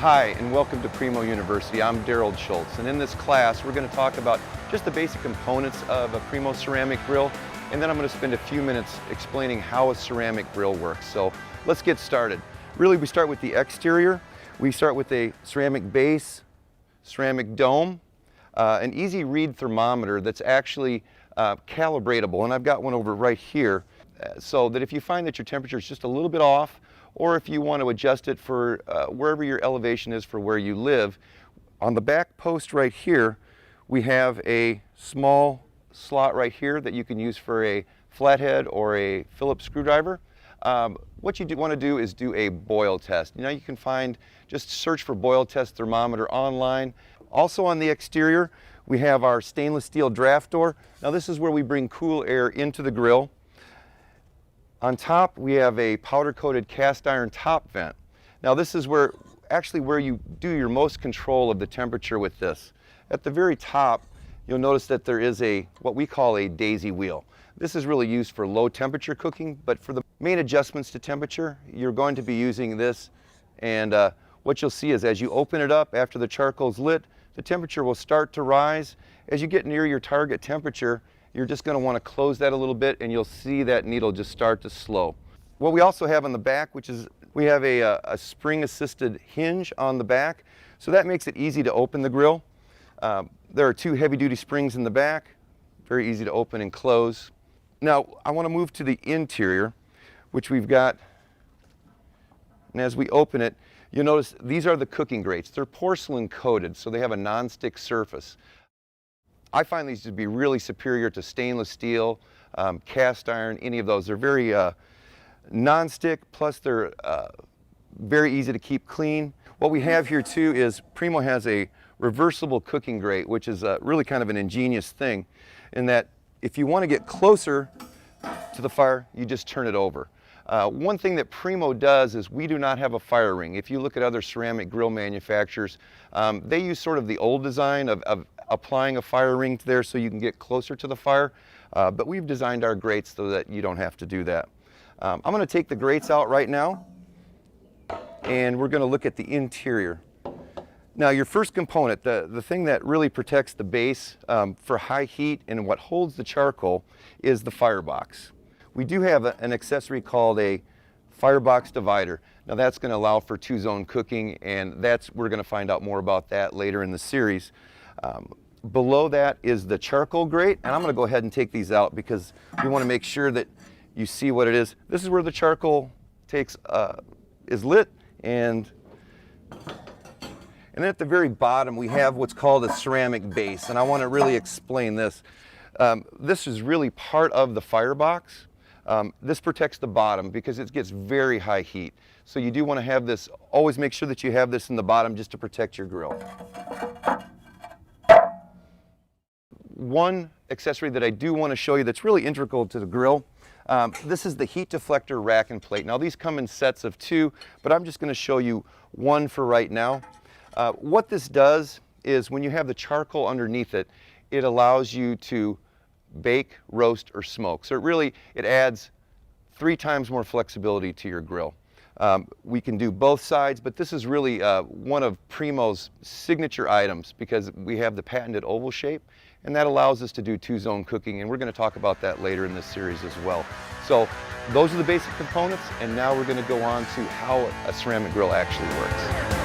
Hi, and welcome to Primo University. I'm Daryl Schultz, and in this class we're going to talk about just the basic components of a Primo Ceramic Grill, and then I'm going to spend a few minutes explaining how a ceramic grill works. So let's get started. Really, we start with the exterior. We start with a ceramic base, ceramic dome, an easy read thermometer that's actually calibratable, and I've got one over right here, so that if you find that your temperature is just a little bit off, or if you want to adjust it for wherever your elevation is for where you live, on the back post right here, we have a small slot right here that you can use for a flathead or a Phillips screwdriver. What you want to do is do a boil test. You know, you can just search for boil test thermometer online. Also on the exterior, we have our stainless steel draft door. Now this is where we bring cool air into the grill. On top, we have a powder-coated cast iron top vent. Now this is where you do your most control of the temperature with this. At the very top, you'll notice that there is what we call a daisy wheel. This is really used for low temperature cooking, but for the main adjustments to temperature, you're going to be using this. And what you'll see is as you open it up after the charcoal's lit, the temperature will start to rise. As you get near your target temperature, you're just going to want to close that a little bit, and you'll see that needle just start to slow. What we also have on the back, we have a spring-assisted hinge on the back, so that makes it easy to open the grill. There are two heavy-duty springs in the back, very easy to open and close. Now, I want to move to the interior, which we've got, and as we open it, you'll notice these are the cooking grates. They're porcelain coated, so they have a non-stick surface. I find these to be really superior to stainless steel, cast iron, any of those. They're very non-stick, plus they're very easy to keep clean. What we have here too is Primo has a reversible cooking grate, which is really kind of an ingenious thing, in that if you want to get closer to the fire, you just turn it over. One thing that Primo does is we do not have a fire ring. If you look at other ceramic grill manufacturers, they use sort of the old design of applying a fire ring there so you can get closer to the fire, but we've designed our grates so that you don't have to do that. I'm going to take the grates out right now, and we're going to look at the interior. Now your first component, the thing that really protects the base for high heat and what holds the charcoal, is the firebox. We do have an accessory called a firebox divider. Now that's going to allow for two-zone cooking, and we're going to find out more about that later in the series. Below that is the charcoal grate, and I'm going to go ahead and take these out because we want to make sure that you see what it is. This is where the charcoal is lit, and then at the very bottom we have what's called a ceramic base, and I want to really explain this. This is really part of the firebox. This protects the bottom because it gets very high heat. So you do want to have this, always make sure that you have this in the bottom just to protect your grill. One accessory that I do want to show you that's really integral to the grill, this is the heat deflector rack and plate. Now these come in sets of two, but I'm just going to show you one for right now. What this does is when you have the charcoal underneath it, it allows you to bake, roast, or smoke. So it adds 3 times more flexibility to your grill. We can do both sides, but this is really one of Primo's signature items because we have the patented oval shape, and that allows us to do two-zone cooking, and we're going to talk about that later in this series as well. So those are the basic components, and now we're going to go on to how a ceramic grill actually works.